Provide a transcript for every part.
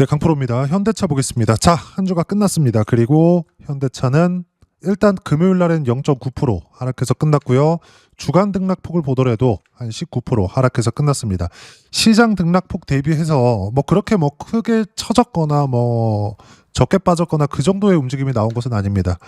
네, 강프로입니다. 현대차 보겠습니다. 자, 한 주가 끝났습니다. 그리고 현대차는 일단 금요일 날엔 0.9% 하락해서 끝났고요. 주간 등락폭을 보더라도 한 19% 하락해서 끝났습니다. 시장 등락폭 대비해서 그렇게 크게 처졌거나 적게 빠졌거나 그 정도의 움직임이 나온 것은 아닙니다.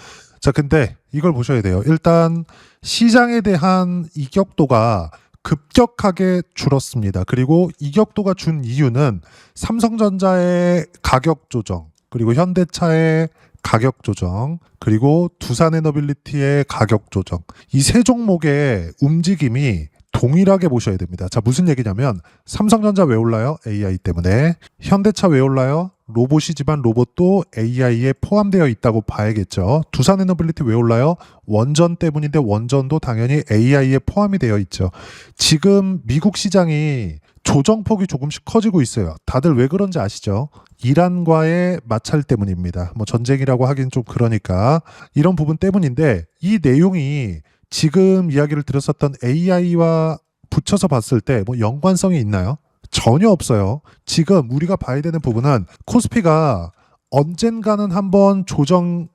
자, 근데 이걸 보셔야 돼요. 일단 시장에 대한 이격도가 급격하게 줄었습니다. 그리고 이격도가 준 이유는 삼성전자의 가격 조정, 그리고 현대차의 가격 조정, 그리고 두산에너빌리티의 가격 조정. 이 세 종목의 움직임이 동일하게 보셔야 됩니다. 자, 무슨 얘기냐면 삼성전자 왜 올라요? AI 때문에. 현대차 왜 올라요? 로봇이지만 로봇도 AI에 포함되어 있다고 봐야겠죠. 두산에너빌리티 왜 올라요? 원전 때문인데 원전도 당연히 AI에 포함이 되어 있죠. 지금 미국 시장이 조정폭이 조금씩 커지고 있어요. 다들 왜 그런지 아시죠? 이란과의 마찰 때문입니다. 전쟁이라고 하긴 좀 그러니까 이런 부분 때문인데, 이 내용이 지금 이야기를 드렸었던 AI와 붙여서 봤을 때 연관성이 있나요? 전혀 없어요. 지금 우리가 봐야 되는 부분은 코스피가 언젠가는 한번 조정을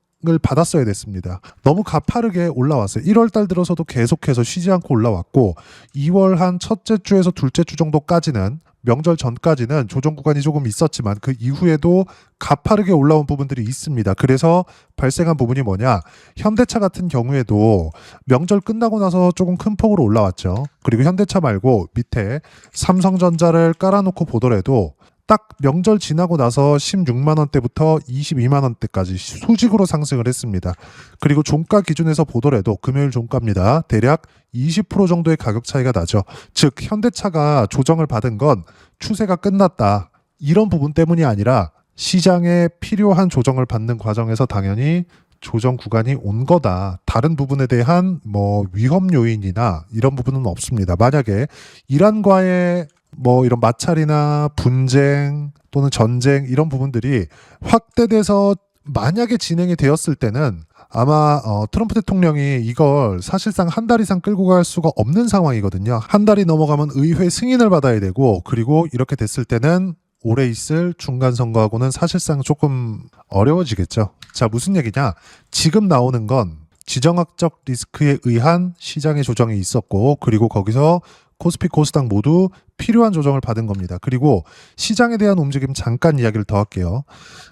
받았어야 됐습니다. 너무 가파르게 올라왔어요. 1월 달 들어서도 계속해서 쉬지 않고 올라왔고 2월 한 첫째 주에서 둘째 주 정도까지는, 명절 전까지는 조정 구간이 조금 있었지만 그 이후에도 가파르게 올라온 부분들이 있습니다. 그래서 발생한 부분이 뭐냐? 현대차 같은 경우에도 명절 끝나고 나서 조금 큰 폭으로 올라왔죠. 그리고 현대차 말고 밑에 삼성전자를 깔아놓고 보더라도 딱 명절 지나고 나서 16만 원대부터 22만 원대까지 수직으로 상승을 했습니다. 그리고 종가 기준에서 보더라도 금요일 종가입니다. 대략 20% 정도의 가격 차이가 나죠. 즉 현대차가 조정을 받은 건 추세가 끝났다, 이런 부분 때문이 아니라 시장에 필요한 조정을 받는 과정에서 당연히 조정 구간이 온 거다. 다른 부분에 대한 위험 요인이나 이런 부분은 없습니다. 만약에 이란과의 이런 마찰이나 분쟁 또는 전쟁 이런 부분들이 확대돼서 만약에 진행이 되었을 때는 아마 트럼프 대통령이 이걸 사실상 한 달 이상 끌고 갈 수가 없는 상황이거든요. 한 달이 넘어가면 의회 승인을 받아야 되고, 그리고 이렇게 됐을 때는 올해 있을 중간선거하고는 사실상 조금 어려워지겠죠. 자, 무슨 얘기냐? 지금 나오는 건 지정학적 리스크에 의한 시장의 조정이 있었고, 그리고 거기서 코스피, 코스닥 모두 필요한 조정을 받은 겁니다. 그리고 시장에 대한 움직임 잠깐 이야기를 더 할게요.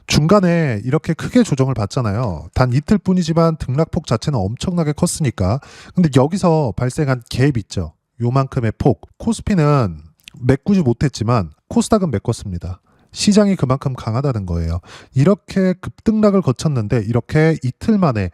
중간에 이렇게 크게 조정을 받잖아요. 단 이틀 뿐이지만 등락폭 자체는 엄청나게 컸으니까. 근데 여기서 발생한 갭 있죠. 요만큼의 폭. 코스피는 메꾸지 못했지만 코스닥은 메꿨습니다. 시장이 그만큼 강하다는 거예요. 이렇게 급등락을 거쳤는데 이렇게 이틀 만에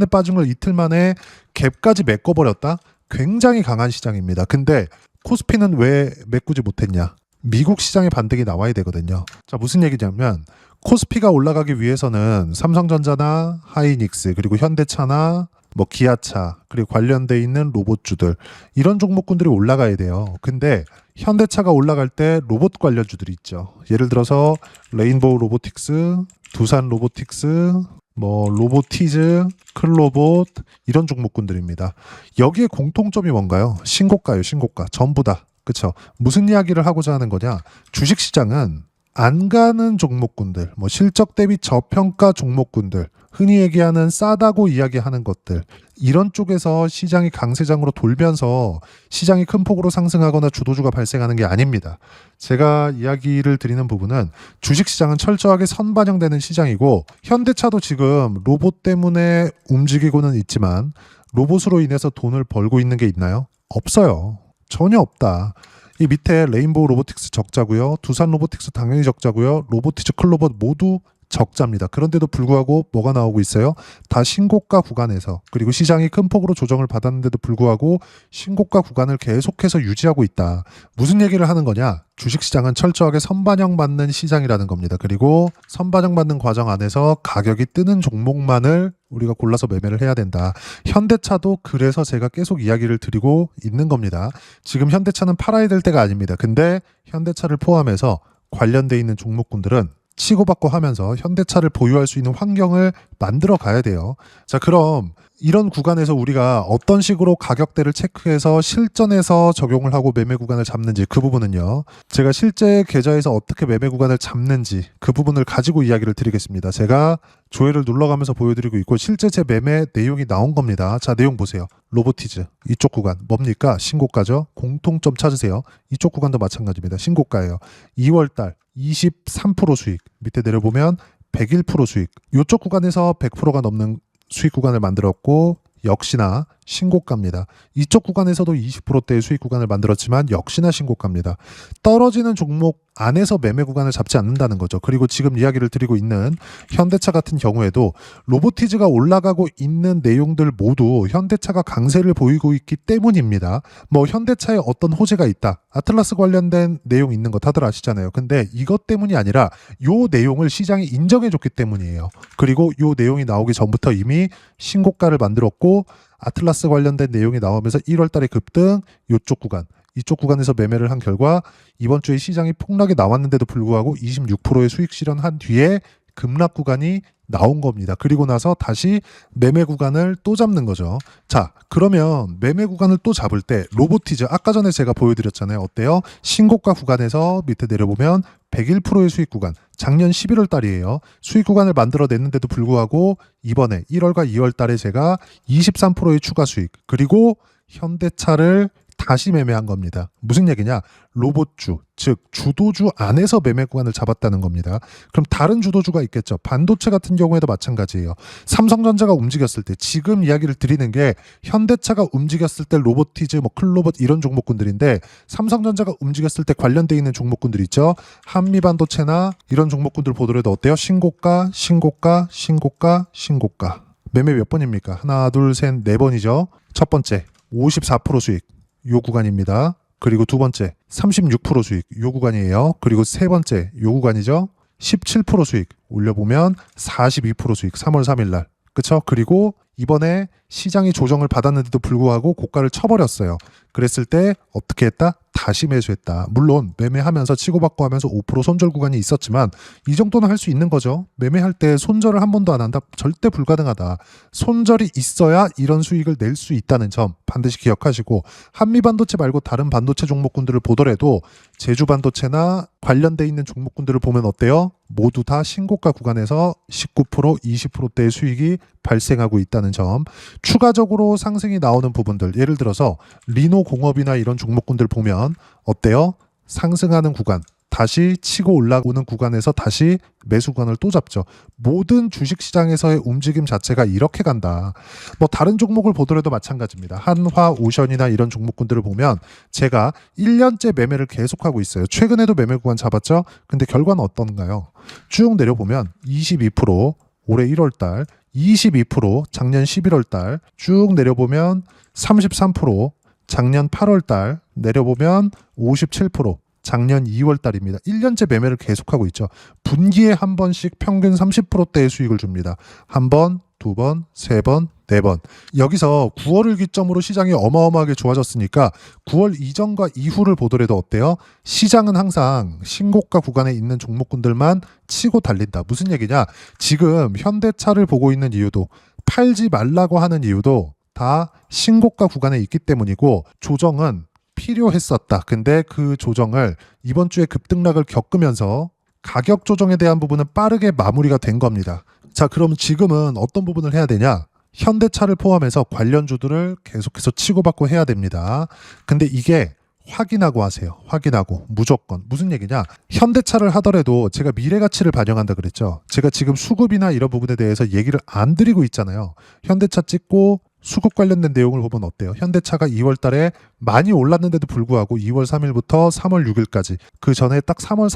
빠진 걸 이틀 만에 갭까지 메꿔버렸다? 굉장히 강한 시장입니다. 근데 코스피는 왜 메꾸지 못했냐? 미국 시장의 반등이 나와야 되거든요. 자, 무슨 얘기냐면 코스피가 올라가기 위해서는 삼성전자나 하이닉스, 그리고 현대차나 기아차, 그리고 관련돼 있는 로봇주들, 이런 종목군들이 올라가야 돼요. 근데 현대차가 올라갈 때 로봇 관련주들이 있죠. 예를 들어서 레인보우 로보틱스, 두산 로보틱스, 로보티즈, 클로봇, 이런 종목군들입니다. 여기에 공통점이 뭔가요? 신고가예요, 신고가. 전부 다. 그쵸? 무슨 이야기를 하고자 하는 거냐? 주식시장은 안 가는 종목군들, 실적 대비 저평가 종목군들, 흔히 얘기하는 싸다고 이야기하는 것들, 이런 쪽에서 시장이 강세장으로 돌면서 시장이 큰 폭으로 상승하거나 주도주가 발생하는 게 아닙니다. 제가 이야기를 드리는 부분은 주식시장은 철저하게 선반영되는 시장이고, 현대차도 지금 로봇 때문에 움직이고는 있지만 로봇으로 인해서 돈을 벌고 있는 게 있나요? 없어요. 전혀 없다. 이 밑에 레인보우 로보틱스 적자고요. 두산 로보틱스 당연히 적자고요. 로보티즈, 클로봇 모두 적자입니다. 그런데도 불구하고 뭐가 나오고 있어요? 다 신고가 구간에서, 그리고 시장이 큰 폭으로 조정을 받았는데도 불구하고 신고가 구간을 계속해서 유지하고 있다. 무슨 얘기를 하는 거냐? 주식시장은 철저하게 선반영받는 시장이라는 겁니다. 그리고 선반영받는 과정 안에서 가격이 뜨는 종목만을 우리가 골라서 매매를 해야 된다. 현대차도 그래서 제가 계속 이야기를 드리고 있는 겁니다. 지금 현대차는 팔아야 될 때가 아닙니다. 근데 현대차를 포함해서 관련돼 있는 종목군들은 치고받고 하면서 현대차를 보유할 수 있는 환경을 만들어 가야 돼요. 자, 그럼 이런 구간에서 우리가 어떤 식으로 가격대를 체크해서 실전에서 적용을 하고 매매 구간을 잡는지 그 부분은요. 제가 실제 계좌에서 어떻게 매매 구간을 잡는지 그 부분을 가지고 이야기를 드리겠습니다. 제가 조회를 눌러가면서 보여드리고 있고 실제 제 매매 내용이 나온 겁니다. 자, 내용 보세요. 로보티즈 이쪽 구간 뭡니까? 신고가죠. 공통점 찾으세요. 이쪽 구간도 마찬가지입니다. 신고가예요. 2월달 23% 수익 밑에 내려보면 101% 수익 이쪽 구간에서 100%가 넘는 수익 구간을 만들었고 역시나 신고가입니다. 이쪽 구간에서도 20%대의 수익 구간을 만들었지만 역시나 신고가입니다. 떨어지는 종목 안에서 매매 구간을 잡지 않는다는 거죠. 그리고 지금 이야기를 드리고 있는 현대차 같은 경우에도 로보티즈가 올라가고 있는 내용들 모두 현대차가 강세를 보이고 있기 때문입니다. 뭐 현대차에 어떤 호재가 있다. 아틀라스 관련된 내용 있는 거 다들 아시잖아요. 근데 이것 때문이 아니라 요 내용을 시장이 인정해줬기 때문이에요. 그리고 요 내용이 나오기 전부터 이미 신고가를 만들었고 아틀라스 관련된 내용이 나오면서 1월 달에 급등 이쪽 구간 이쪽 구간에서 매매를 한 결과 이번 주에 시장이 폭락이 나왔는데도 불구하고 26%의 수익 실현한 뒤에 급락 구간이 나온 겁니다. 그리고 나서 다시 매매 구간을 또 잡는 거죠. 자, 그러면 매매 구간을 또 잡을 때 로보티즈 아까 전에 제가 보여드렸잖아요. 어때요? 신고가 구간에서 밑에 내려보면 101%의 수익 구간 작년 11월 달이에요. 수익 구간을 만들어냈는데도 불구하고 이번에 1월과 2월 달에 제가 23%의 추가 수익 그리고 현대차를 다시 매매한 겁니다. 무슨 얘기냐? 로봇주, 즉 주도주 안에서 매매 구간을 잡았다는 겁니다. 그럼 다른 주도주가 있겠죠. 반도체 같은 경우에도 마찬가지예요. 삼성전자가 움직였을 때 지금 이야기를 드리는 게 현대차가 움직였을 때 로보티즈, 뭐 클로봇 이런 종목군들인데 삼성전자가 움직였을 때 관련돼 있는 종목군들 있죠. 한미반도체나 이런 종목군들 보더라도 어때요? 신고가, 신고가, 신고가, 신고가. 매매 몇 번입니까? 하나, 둘, 셋, 네 번이죠. 첫 번째 54% 수익. 요 구간입니다. 그리고 두 번째 36% 수익 요 구간이에요. 그리고 세 번째 요 구간이죠. 17% 수익 올려보면 42% 수익 3월 3일 날. 그쵸? 그리고 이번에 시장이 조정을 받았는데도 불구하고 고가를 쳐버렸어요. 그랬을 때 어떻게 했다? 다시 매수했다. 물론 매매하면서 치고받고 하면서 5% 손절 구간이 있었지만 이 정도는 할 수 있는 거죠. 매매할 때 손절을 한 번도 안 한다? 절대 불가능하다. 손절이 있어야 이런 수익을 낼 수 있다는 점 반드시 기억하시고 한미반도체 말고 다른 반도체 종목군들을 보더라도 제주반도체나 관련돼 있는 종목군들을 보면 어때요? 모두 다 신고가 구간에서 19%, 20%대의 수익이 발생하고 있다는 점. 추가적으로 상승이 나오는 부분들 예를 들어서 리노공업이나 이런 종목군들 보면 어때요? 상승하는 구간 다시 치고 올라오는 구간에서 다시 매수 구간을 또 잡죠. 모든 주식시장에서의 움직임 자체가 이렇게 간다. 뭐 다른 종목을 보더라도 마찬가지입니다. 한화오션이나 이런 종목군들을 보면 제가 1년째 매매를 계속하고 있어요. 최근에도 매매 구간 잡았죠. 근데 결과는 어떤가요? 쭉 내려보면 22% 올해 1월달 22% 작년 11월달 쭉 내려보면 33% 작년 8월달 내려보면 57% 작년 2월달입니다. 1년째 매매를 계속하고 있죠. 분기에 한 번씩 평균 30%대의 수익을 줍니다. 한 번, 두 번, 세 번, 네 번. 여기서 9월을 기점으로 시장이 어마어마하게 좋아졌으니까 9월 이전과 이후를 보더라도 어때요? 시장은 항상 신고가 구간에 있는 종목군들만 치고 달린다. 무슨 얘기냐? 지금 현대차를 보고 있는 이유도 팔지 말라고 하는 이유도 다 신고가 구간에 있기 때문이고 조정은 필요했었다. 근데 그 조정을 이번 주에 급등락을 겪으면서 가격 조정에 대한 부분은 빠르게 마무리가 된 겁니다. 자, 그럼 지금은 어떤 부분을 해야 되냐? 현대차를 포함해서 관련주들을 계속해서 치고받고 해야 됩니다. 근데 이게 확인하고 하세요. 확인하고 무조건. 무슨 얘기냐? 현대차를 하더라도 제가 미래 가치를 반영한다 그랬죠. 제가 지금 수급이나 이런 부분에 대해서 얘기를 안 드리고 있잖아요. 현대차 찍고 수급 관련된 내용을 보면 어때요? 현대차가 2월 달에 많이 올랐는데도 불구하고 2월 3일부터 3월 6일까지 그 전에 딱 3월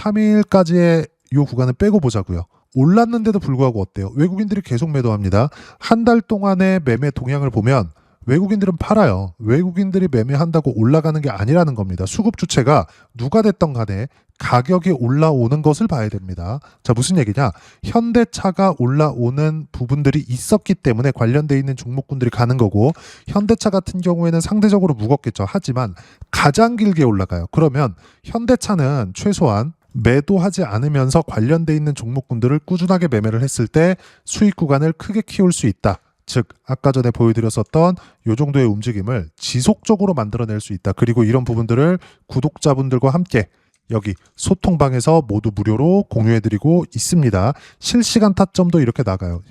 3일까지의 이 구간을 빼고 보자고요. 올랐는데도 불구하고 어때요? 외국인들이 계속 매도합니다. 한 달 동안의 매매 동향을 보면 외국인들은 팔아요. 외국인들이 매매한다고 올라가는 게 아니라는 겁니다. 수급 주체가 누가 됐던 간에 가격이 올라오는 것을 봐야 됩니다. 자, 무슨 얘기냐? 현대차가 올라오는 부분들이 있었기 때문에 관련돼 있는 종목군들이 가는 거고 현대차 같은 경우에는 상대적으로 무겁겠죠. 하지만 가장 길게 올라가요. 그러면 현대차는 최소한 매도하지 않으면서 관련돼 있는 종목군들을 꾸준하게 매매를 했을 때 수익 구간을 크게 키울 수 있다. 즉 아까 전에 보여드렸었던 이 정도의 움직임을 지속적으로 만들어낼 수 있다. 그리고 이런 부분들을 구독자분들과 함께 여기 소통방에서 모두 무료로 공유해드리고 있습니다. 실시간 타점도 이렇게 나가요.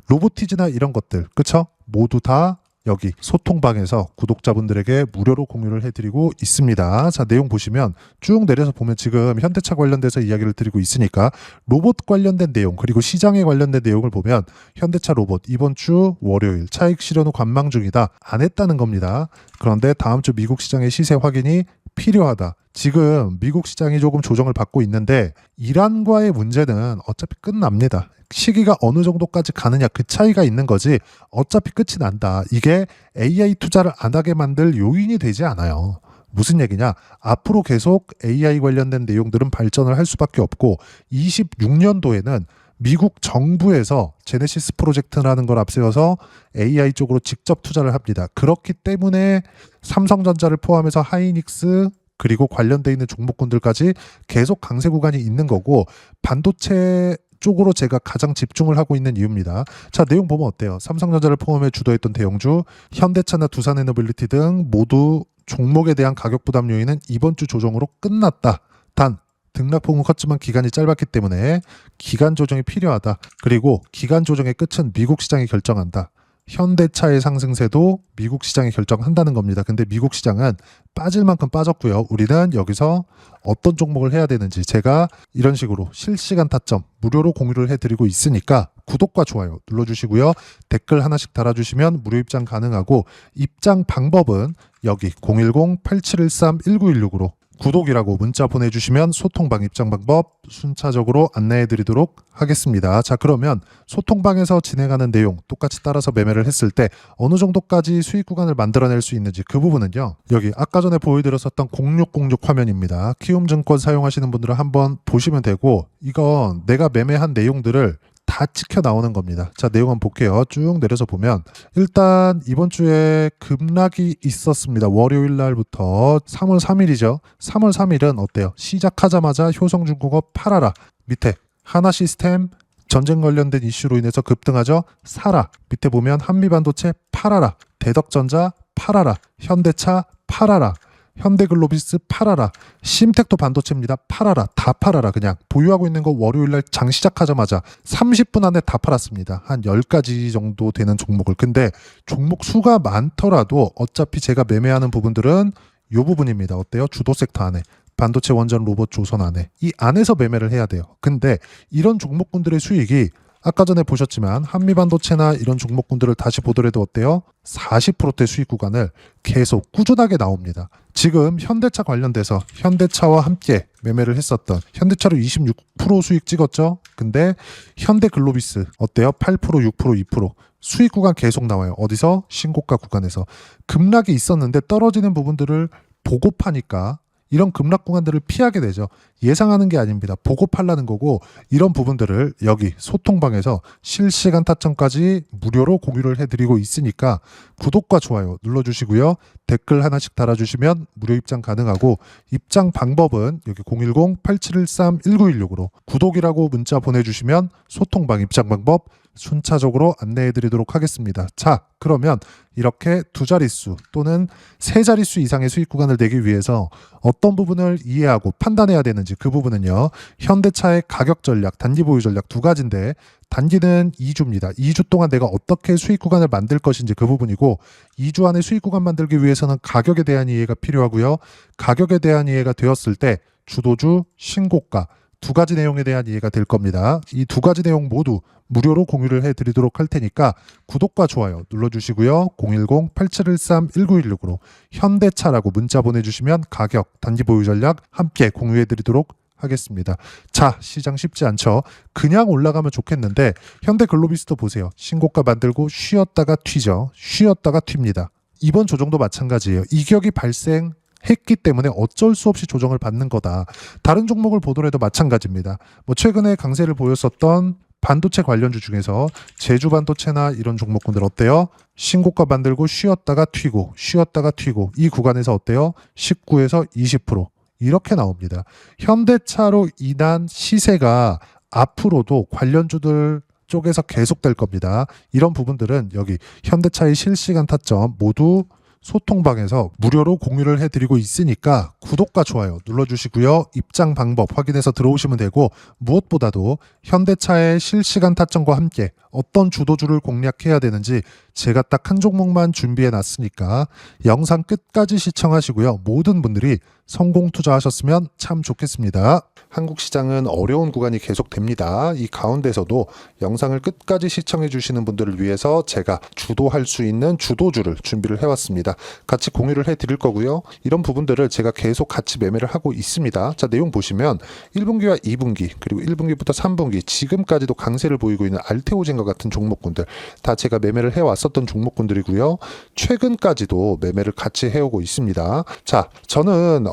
로보티즈나 이런 것들, 그쵸? 모두 다 여기 소통방에서 구독자분들에게 무료로 공유를 해드리고 있습니다. 자, 내용 보시면 쭉 내려서 보면 지금 현대차 관련돼서 이야기를 드리고 있으니까 로봇 관련된 내용 그리고 시장에 관련된 내용을 보면 현대차 로봇 이번 주 월요일 차익 실현 후 관망 중이다. 안 했다는 겁니다. 그런데 다음 주 미국 시장의 시세 확인이 필요하다. 지금 미국 시장이 조금 조정을 받고 있는데 이란과의 문제는 어차피 끝납니다. 시기가 어느 정도까지 가느냐 그 차이가 있는 거지 어차피 끝이 난다. 이게 AI 투자를 안 하게 만들 요인이 되지 않아요. 무슨 얘기냐? 앞으로 계속 AI 관련된 내용들은 발전을 할 수밖에 없고 26년도에는 미국 정부에서 제네시스 프로젝트라는 걸 앞세워서 AI 쪽으로 직접 투자를 합니다. 그렇기 때문에 삼성전자를 포함해서 하이닉스 그리고 관련돼 있는 종목군들까지 계속 강세 구간이 있는 거고 반도체 쪽으로 제가 가장 집중을 하고 있는 이유입니다. 자, 내용 보면 어때요? 삼성전자를 포함해 주도했던 대형주, 현대차나 두산에너빌리티 등 모두 종목에 대한 가격 부담 요인은 이번 주 조정으로 끝났다. 단 등락폭은 컸지만 기간이 짧았기 때문에 기간 조정이 필요하다. 그리고 기간 조정의 끝은 미국 시장이 결정한다. 현대차의 상승세도 미국 시장이 결정한다는 겁니다. 근데 미국 시장은 빠질 만큼 빠졌고요. 우리는 여기서 어떤 종목을 해야 되는지 제가 이런 식으로 실시간 타점 무료로 공유를 해드리고 있으니까 구독과 좋아요 눌러주시고요. 댓글 하나씩 달아주시면 무료 입장 가능하고 입장 방법은 여기 010-8713-1916으로 구독이라고 문자 보내주시면 소통방 입장 방법 순차적으로 안내해드리도록 하겠습니다. 자, 그러면 소통방에서 진행하는 내용 똑같이 따라서 매매를 했을 때 어느 정도까지 수익 구간을 만들어낼 수 있는지 그 부분은요. 여기 아까 전에 보여드렸었던 0606 화면입니다. 키움증권 사용하시는 분들은 한번 보시면 되고 이건 내가 매매한 내용들을 다 찍혀 나오는 겁니다. 자, 내용 한번 볼게요. 쭉 내려서 보면 일단 이번 주에 급락이 있었습니다. 월요일 날부터 3월 3일이죠. 3월 3일은 어때요? 시작하자마자 효성중공업 팔아라. 밑에 하나시스템 전쟁 관련된 이슈로 인해서 급등하죠. 사라. 밑에 보면 한미반도체 팔아라. 대덕전자 팔아라. 현대차 팔아라. 현대글로비스 팔아라. 심텍도 반도체입니다. 팔아라. 다 팔아라. 그냥 보유하고 있는 거 월요일날 장 시작하자마자 30분 안에 다 팔았습니다. 한 10가지 정도 되는 종목을. 근데 종목 수가 많더라도 어차피 제가 매매하는 부분들은 이 부분입니다. 어때요? 주도 섹터 안에. 반도체 원전 로봇 조선 안에. 이 안에서 매매를 해야 돼요. 근데 이런 종목군들의 수익이 아까 전에 보셨지만 한미반도체나 이런 종목군들을 다시 보더라도 어때요? 40%대 수익 구간을 계속 꾸준하게 나옵니다. 지금 현대차 관련돼서 현대차와 함께 매매를 했었던 현대차로 26% 수익 찍었죠? 근데 현대글로비스 어때요? 8%, 6%, 2% 수익 구간 계속 나와요. 어디서? 신고가 구간에서. 급락이 있었는데 떨어지는 부분들을 보고 파니까 이런 급락 구간들을 피하게 되죠. 예상하는 게 아닙니다. 보고 팔라는 거고 이런 부분들을 여기 소통방에서 실시간 타점까지 무료로 공유를 해드리고 있으니까 구독과 좋아요 눌러주시고요. 댓글 하나씩 달아주시면 무료 입장 가능하고 입장 방법은 여기 010-8713-1916으로 구독이라고 문자 보내주시면 소통방 입장 방법 순차적으로 안내해드리도록 하겠습니다. 자, 그러면 이렇게 두 자릿수 또는 세 자릿수 이상의 수익 구간을 내기 위해서 어떤 부분을 이해하고 판단해야 되는지 그 부분은요. 현대차의 가격 전략, 단기 보유 전략 두 가지인데 단기는 2주입니다. 2주 동안 내가 어떻게 수익 구간을 만들 것인지 그 부분이고 2주 안에 수익 구간 만들기 위해서는 가격에 대한 이해가 필요하고요. 가격에 대한 이해가 되었을 때 주도주, 신고가 두 가지 내용에 대한 이해가 될 겁니다. 이 두 가지 내용 모두 무료로 공유를 해드리도록 할 테니까 구독과 좋아요 눌러주시고요. 010-8713-1916으로 현대차라고 문자 보내주시면 가격, 단기 보유 전략 함께 공유해드리도록 하겠습니다. 자, 시장 쉽지 않죠? 그냥 올라가면 좋겠는데 현대글로비스도 보세요. 신고가 만들고 쉬었다가 튀죠. 쉬었다가 튑니다. 이번 조정도 마찬가지예요. 이격이 발생했기 때문에 어쩔 수 없이 조정을 받는 거다. 다른 종목을 보더라도 마찬가지입니다. 뭐 최근에 강세를 보였었던 반도체 관련주 중에서 제주반도체나 이런 종목군들 어때요? 신고가 만들고 쉬었다가 튀고 쉬었다가 튀고 이 구간에서 어때요? 19에서 20% 이렇게 나옵니다. 현대차로 인한 시세가 앞으로도 관련주들 쪽에서 계속될 겁니다. 이런 부분들은 여기 현대차의 실시간 타점 모두 소통방에서 무료로 공유를 해드리고 있으니까 구독과 좋아요 눌러주시고요. 입장 방법 확인해서 들어오시면 되고, 무엇보다도 현대차의 실시간 타점과 함께 어떤 주도주를 공략해야 되는지 제가 딱 한 종목만 준비해 놨으니까 영상 끝까지 시청하시고요. 모든 분들이 성공 투자하셨으면 참 좋겠습니다. 한국 시장은 어려운 구간이 계속됩니다. 이 가운데서도 영상을 끝까지 시청해 주시는 분들을 위해서 제가 주도할 수 있는 주도주를 준비를 해왔습니다. 같이 공유를 해드릴 거고요. 이런 부분들을 제가 계속 같이 매매를 하고 있습니다. 자, 내용 보시면 1분기와 2분기 그리고 1분기부터 3분기 지금까지도 강세를 보이고 있는 알테오젠과 같은 종목군들 다 제가 매매를 해왔었던 종목군들이고요. 최근까지도 매매를 같이 해오고 있습니다. 자, 저는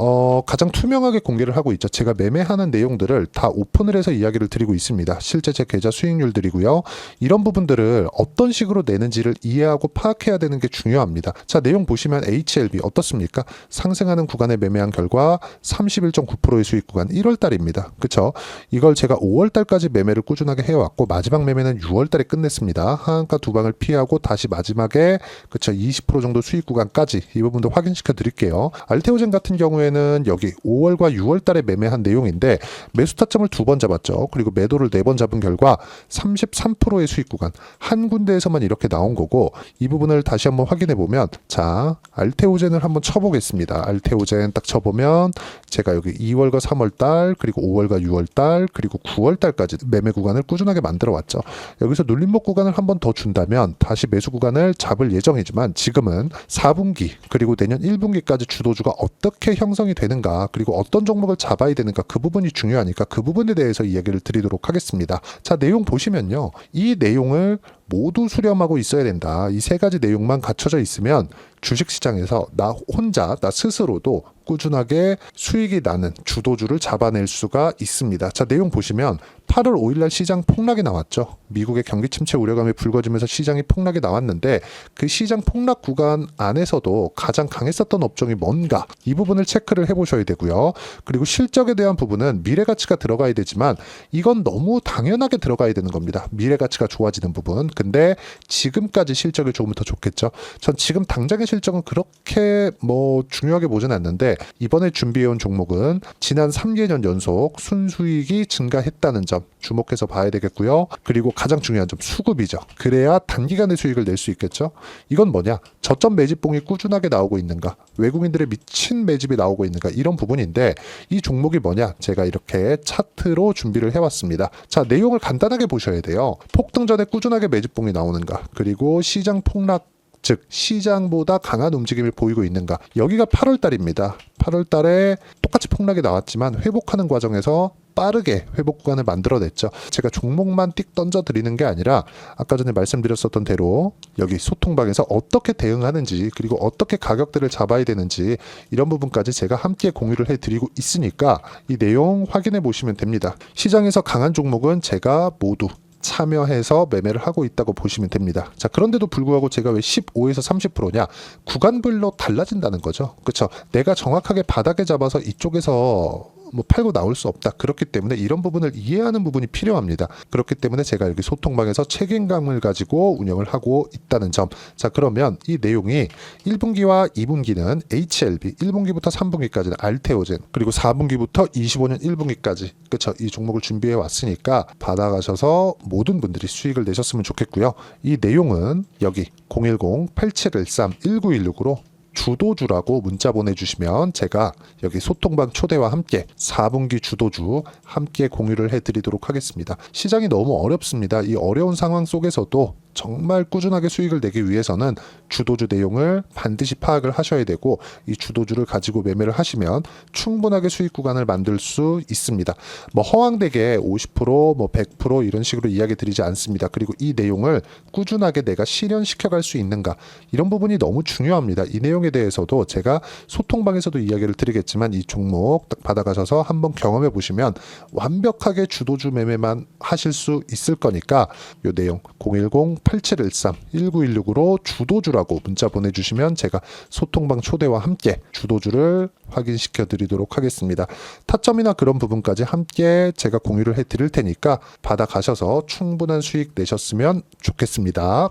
가장 투명하게 공개를 하고 있죠. 제가 매매하는 내용들을 다 오픈을 해서 이야기를 드리고 있습니다. 실제 제 계좌 수익률들이고요. 이런 부분들을 어떤 식으로 내는지를 이해하고 파악해야 되는 게 중요합니다. 자, 내용 보시면 HLB 어떻습니까? 상승하는 구간에 매매한 결과 31.9%의 수익 구간 1월달입니다. 그쵸? 이걸 제가 5월달까지 매매를 꾸준하게 해왔고 마지막 매매는 6월달에 끝냈습니다. 하한가 두 방을 피하고 다시 마지막에 그쵸 20% 정도 수익 구간까지 이 부분도 확인시켜 드릴게요. 알테오젠 같은 경우에는 여기 5월과 6월달에 매매한 내용인데 매수 타점을 2번 잡았죠. 그리고 매도를 4번 잡은 결과 33%의 수익 구간 한 군데에서만 이렇게 나온 거고, 이 부분을 다시 한번 확인해 보면 자, 알테오젠을 한번 쳐보겠습니다. 알테오젠 딱 쳐보면 제가 여기 2월과 3월달 그리고 5월과 6월달 그리고 9월달까지 매매 구간을 꾸준하게 만들어 왔죠. 여기서 눌림목 구간을 한번 더 준다면 다시 매수 구간을 잡을 예정이지만 지금은 4분기 그리고 내년 1분기까지 주도주가 어떻게 형성이 되는가 그리고 어떤 종목을 잡아야 되는가 그 부분이 중요하니까 그 부분에 대해서 이야기를 드리도록 하겠습니다. 자, 내용 보시면요. 이 내용을 모두 수렴하고 있어야 된다. 이 세 가지 내용만 갖춰져 있으면 주식시장에서 나 혼자 나 스스로도 꾸준하게 수익이 나는 주도주를 잡아낼 수가 있습니다. 자, 내용 보시면 8월 5일날 시장 폭락이 나왔죠. 미국의 경기 침체 우려감이 불거지면서 시장이 폭락이 나왔는데 그 시장 폭락 구간 안에서도 가장 강했었던 업종이 뭔가 이 부분을 체크를 해보셔야 되고요. 그리고 실적에 대한 부분은 미래가치가 들어가야 되지만 이건 너무 당연하게 들어가야 되는 겁니다. 미래가치가 좋아지는 부분. 근데 지금까지 실적이 조금 더 좋겠죠. 전 지금 당장의 실적은 그렇게 중요하게 보진 않는데 이번에 준비해온 종목은 지난 3개년 연속 순수익이 증가했다는 점 주목해서 봐야 되겠고요. 그리고 가장 중요한 점 수급이죠. 그래야 단기간에 수익을 낼 수 있겠죠. 이건 뭐냐? 저점 매집봉이 꾸준하게 나오고 있는가? 외국인들의 미친 매집이 나오고 있는가? 이런 부분인데 이 종목이 뭐냐? 제가 이렇게 차트로 준비를 해왔습니다. 자, 내용을 간단하게 보셔야 돼요. 폭등 전에 꾸준하게 매집봉이 나오는가? 그리고 시장 폭락 즉 시장보다 강한 움직임을 보이고 있는가. 여기가 8월 달입니다. 8월 달에 똑같이 폭락이 나왔지만 회복하는 과정에서 빠르게 회복 구간을 만들어냈죠. 제가 종목만 띡 던져 드리는 게 아니라 아까 전에 말씀드렸었던 대로 여기 소통방에서 어떻게 대응하는지 그리고 어떻게 가격대를 잡아야 되는지 이런 부분까지 제가 함께 공유를 해드리고 있으니까 이 내용 확인해 보시면 됩니다. 시장에서 강한 종목은 제가 모두 참여해서 매매를 하고 있다고 보시면 됩니다. 자, 그런데도 불구하고 제가 왜 15에서 30%냐? 구간별로 달라진다는 거죠. 그렇죠? 내가 정확하게 바닥에 잡아서 이쪽에서 팔고 나올 수 없다. 그렇기 때문에 이런 부분을 이해하는 부분이 필요합니다. 그렇기 때문에 제가 여기 소통방에서 책임감을 가지고 운영을 하고 있다는 점. 자, 그러면 이 내용이 1분기와 2분기는 HLB, 1분기부터 3분기까지는 알테오젠, 그리고 4분기부터 25년 1분기까지 그렇죠? 이 종목을 준비해 왔으니까 받아가셔서 모든 분들이 수익을 내셨으면 좋겠고요. 이 내용은 여기 010-8713-1916으로 주도주라고 문자 보내주시면 제가 여기 소통방 초대와 함께 4분기 주도주 함께 공유를 해드리도록 하겠습니다. 시장이 너무 어렵습니다. 이 어려운 상황 속에서도 정말 꾸준하게 수익을 내기 위해서는 주도주 내용을 반드시 파악을 하셔야 되고 이 주도주를 가지고 매매를 하시면 충분하게 수익 구간을 만들 수 있습니다. 허황되게 50% 100% 이런 식으로 이야기 드리지 않습니다. 그리고 이 내용을 꾸준하게 내가 실현시켜 갈 수 있는가 이런 부분이 너무 중요합니다. 이 내용에 대해서도 제가 소통방에서도 이야기를 드리겠지만 이 종목 딱 받아가셔서 한번 경험해 보시면 완벽하게 주도주 매매만 하실 수 있을 거니까 이 내용 010 8713-1916으로 주도주라고 문자 보내주시면 제가 소통방 초대와 함께 주도주를 확인시켜 드리도록 하겠습니다. 타점이나 그런 부분까지 함께 제가 공유를 해 드릴 테니까 받아가셔서 충분한 수익 내셨으면 좋겠습니다.